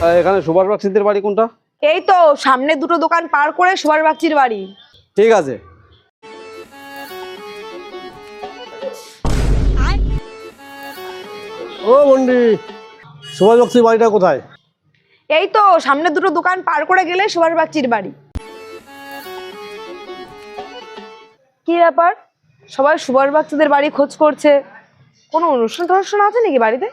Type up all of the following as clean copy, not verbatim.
এখানে সুভাষ বাগচিদের বাড়ি কোনটা? এই তো সামনে দুটো দোকান পার করে সুভাষ বাগচির বাড়ি। ঠিক আছে। ও বন্ডি, সুভাষ বাগচির বাড়িটা কোথায়? এই তো সামনে দুটো দোকান পার করে গেলে সুভাষ বাগচির বাড়ি। কি ব্যাপার, সবাই সুভাষ বাগচিদের বাড়ি খোঁজ করছে? কোনো অনুষ্ঠান আছে নাকি বাড়িতে?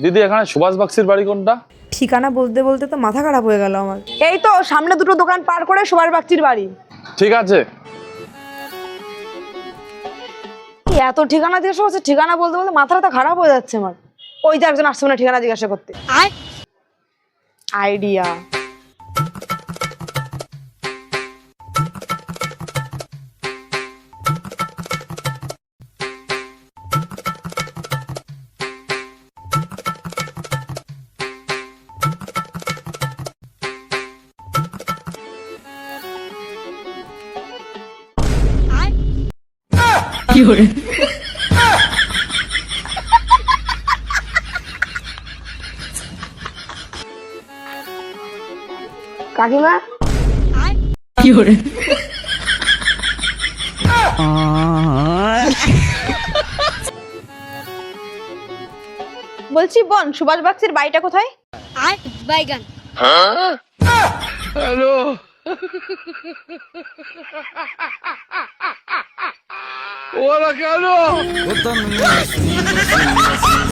দিদি এখানে সুভাষ বাগচির বাড়ি কোনটা? ঠিকানা বলতে বলতে তো মাথা খারাপ হয়ে গেল আমার। এই তো সামনে দুটো দোকান পার করে সুভাষ বাগচির বাড়ি। ঠিক আছে। এত ঠিকানা জিজ্ঞাসা করছে, ঠিকানা বলতে বলতে মাথাটা খারাপ হয়ে যাচ্ছে আমার। ওই যে একজন আসছে না ঠিকানা জিজ্ঞাসা করতে। আইডিয়া। কাকিমা, বলছি বোন, সুভাষ বাগচির বাড়িটা কোথায়? বাইগান। হ্যালো। ওরা কেন?